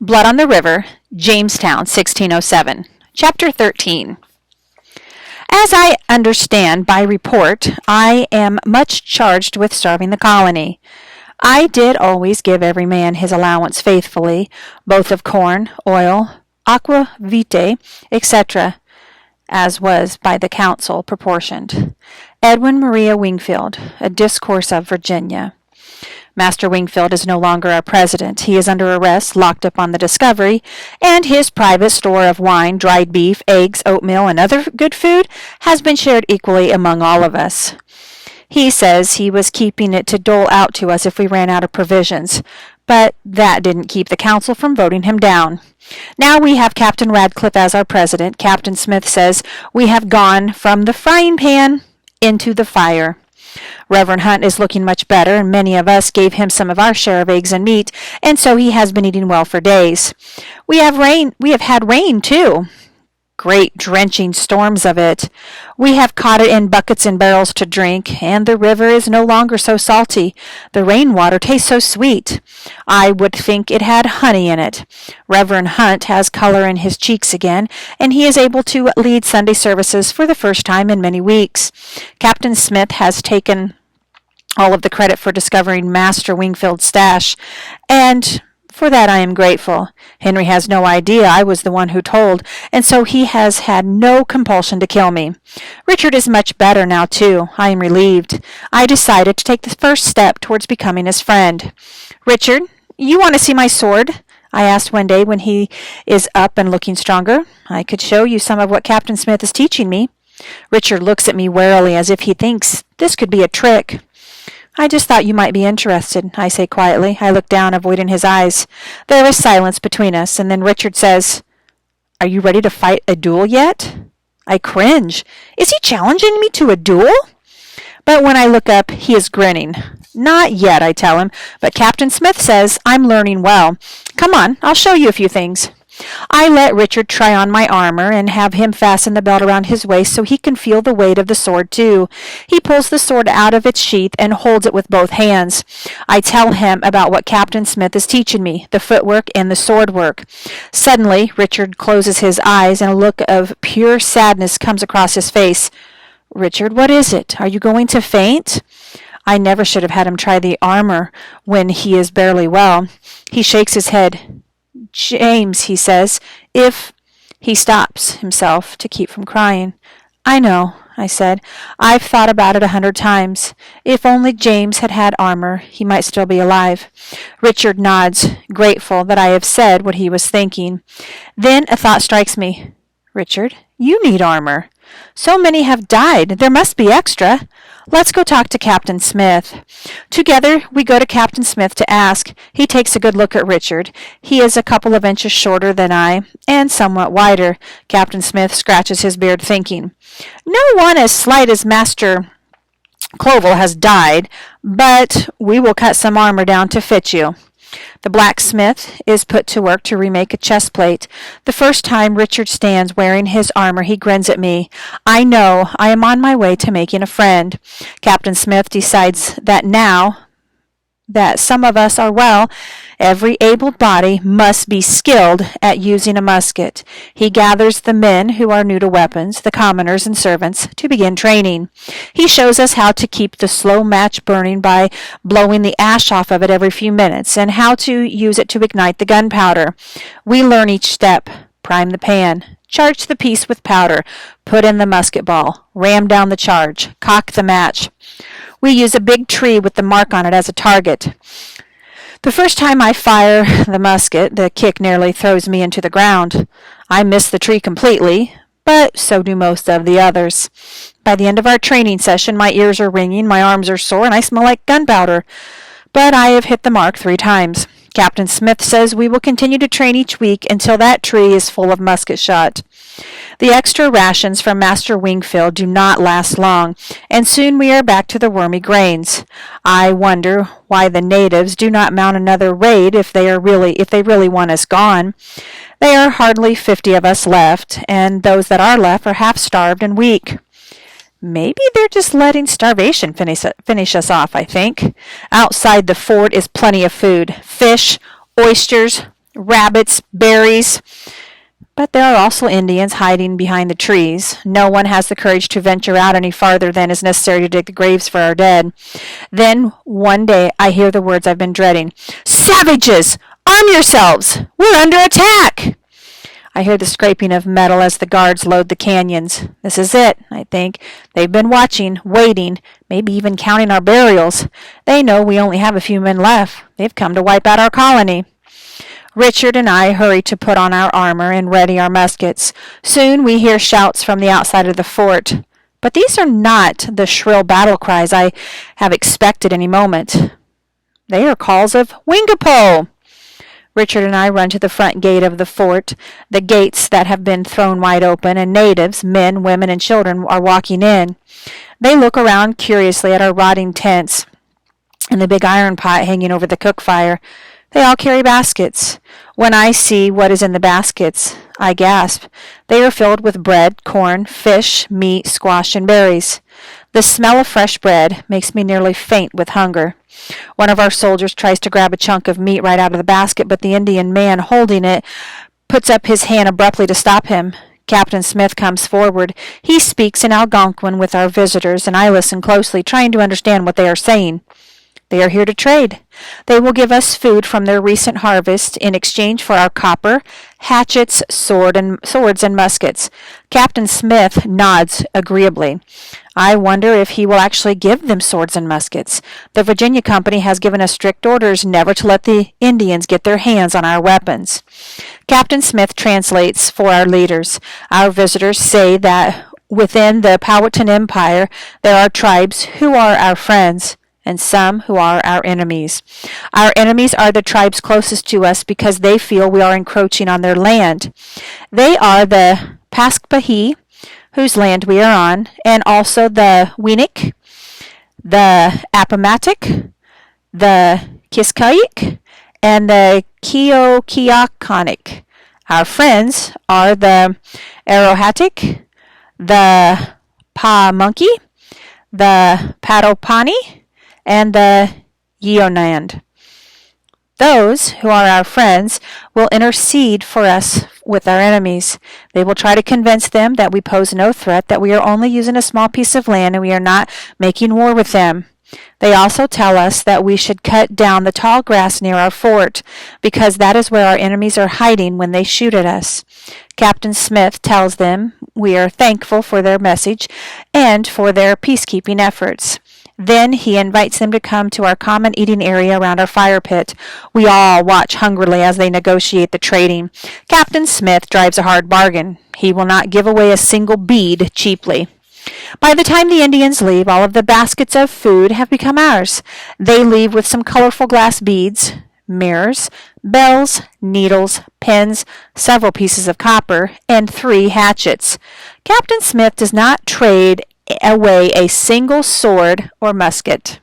Blood on the River, Jamestown, 1607. Chapter 13. As I understand by report, I am much charged with starving the colony. I did always give every man his allowance faithfully, both of corn, oil, aqua vitae, etc., as was by the council proportioned. Edwin Maria Wingfield, A Discourse of Virginia. Master Wingfield is no longer our president. He is under arrest, locked up on the Discovery, and his private store of wine, dried beef, eggs, oatmeal, and other good food has been shared equally among all of us. He says he was keeping it to dole out to us if we ran out of provisions, but that didn't keep the council from voting him down. Now we have Captain Radcliffe as our president. Captain Smith says we have gone from the frying pan into the fire. Reverend Hunt is looking much better, and many of us gave him some of our share of eggs and meat, and so he has been eating well for days. We have had rain, too. Great drenching storms of it. We have caught it in buckets and barrels to drink, and the river is no longer so salty. The rainwater tastes so sweet. I would think it had honey in it. Reverend Hunt has color in his cheeks again, and he is able to lead Sunday services for the first time in many weeks. Captain Smith has taken all of the credit for discovering Master Wingfield's stash, and for that I am grateful. Henry has no idea I was the one who told, and so he has had no compulsion to kill me. Richard is much better now, too. I am relieved. I decided to take the first step towards becoming his friend. Richard, you want to see my sword? I asked one day when he is up and looking stronger. I could show you some of what Captain Smith is teaching me. Richard looks at me warily as if he thinks this could be a trick. I just thought you might be interested, I say quietly. I look down, avoiding his eyes. There is silence between us, and then Richard says, "Are you ready to fight a duel yet?" I cringe. Is he challenging me to a duel? But when I look up, he is grinning. Not yet, I tell him, but Captain Smith says I'm learning well. Come on, I'll show you a few things. I let Richard try on my armor and have him fasten the belt around his waist so he can feel the weight of the sword too. He pulls the sword out of its sheath and holds it with both hands. I tell him about what Captain Smith is teaching me, the footwork and the sword work. Suddenly, Richard closes his eyes and a look of pure sadness comes across his face. Richard, what is it? Are you going to faint? I never should have had him try the armor when he is barely well. He shakes his head. James, he says, if... He stops himself to keep from crying. I know, I said. I've thought about it 100 times. If only James had had armor, he might still be alive. Richard nods, grateful that I have said what he was thinking. Then a thought strikes me. Richard, you need armor. So many have died. There must be extra. Let's go talk to Captain Smith. Together, we go to Captain Smith to ask. He takes a good look at Richard. He is a couple of inches shorter than I, and somewhat wider. Captain Smith scratches his beard, thinking, no one as slight as Master Clovel has died, but we will cut some armor down to fit you. The blacksmith is put to work to remake a chest plate. The first time Richard stands wearing his armor, he grins at me. I know I am on my way to making a friend. Captain Smith decides that now that some of us are well, every able body must be skilled at using a musket. He gathers the men who are new to weapons, the commoners and servants, to begin training. He shows us how to keep the slow match burning by blowing the ash off of it every few minutes, and how to use it to ignite the gunpowder. We learn each step. Prime the pan. Charge the piece with powder. Put in the musket ball. Ram down the charge. Cock the match. We use a big tree with the mark on it as a target. The first time I fire the musket, the kick nearly throws me into the ground. I miss the tree completely, but so do most of the others. By the end of our training session, my ears are ringing, my arms are sore, and I smell like gunpowder. But I have hit the mark 3 times. Captain Smith says we will continue to train each week until that tree is full of musket shot. The extra rations from Master Wingfield do not last long, and soon we are back to the wormy grains. I wonder why the natives do not mount another raid if they really want us gone. There are hardly 50 of us left, and those that are left are half-starved and weak. Maybe they're just letting starvation finish us off, I think. Outside the fort is plenty of food. Fish, oysters, rabbits, berries. But there are also Indians hiding behind the trees. No one has the courage to venture out any farther than is necessary to dig the graves for our dead. Then, one day, I hear the words I've been dreading. Savages! Arm yourselves! We're under attack! I hear the scraping of metal as the guards load the canyons. This is it, I think. They've been watching, waiting, maybe even counting our burials. They know we only have a few men left. They've come to wipe out our colony. Richard and I hurry to put on our armor and ready our muskets. Soon we hear shouts from the outside of the fort. But these are not the shrill battle cries I have expected any moment. They are calls of Wingapo! Richard and I run to the front gate of the fort, the gates that have been thrown wide open, and natives, men, women, and children, are walking in. They look around curiously at our rotting tents and the big iron pot hanging over the cook fire. They all carry baskets. When I see what is in the baskets, I gasp. They are filled with bread, corn, fish, meat, squash, and berries. The smell of fresh bread makes me nearly faint with hunger. One of our soldiers tries to grab a chunk of meat right out of the basket, but the Indian man holding it puts up his hand abruptly to stop him. Captain Smith comes forward. He speaks in Algonquin with our visitors, and I listen closely, trying to understand what they are saying. They are here to trade. They will give us food from their recent harvest in exchange for our copper, hatchets, swords, and muskets. Captain Smith nods agreeably. I wonder if he will actually give them swords and muskets. The Virginia Company has given us strict orders never to let the Indians get their hands on our weapons. Captain Smith translates for our leaders. Our visitors say that within the Powhatan Empire there are tribes who are our friends, and some who are our enemies. Our enemies are the tribes closest to us because they feel we are encroaching on their land. They are the Paskpahi, whose land we are on, and also the Weenik, the Appomattox, the Kiskayik, and the Keokiyakonic. Our friends are the Arohatik, the Pamunkey, the Padopani, and the Yeonand. Those who are our friends will intercede for us with our enemies. They will try to convince them that we pose no threat, that we are only using a small piece of land and we are not making war with them. They also tell us that we should cut down the tall grass near our fort, because that is where our enemies are hiding when they shoot at us. Captain Smith tells them we are thankful for their message and for their peacekeeping efforts. Then he invites them to come to our common eating area around our fire pit. We all watch hungrily as they negotiate the trading. Captain Smith drives a hard bargain. He will not give away a single bead cheaply. By the time the Indians leave, all of the baskets of food have become ours. They leave with some colorful glass beads, mirrors, bells, needles, pins, several pieces of copper, and 3 hatchets. Captain Smith does not trade away a single sword or musket.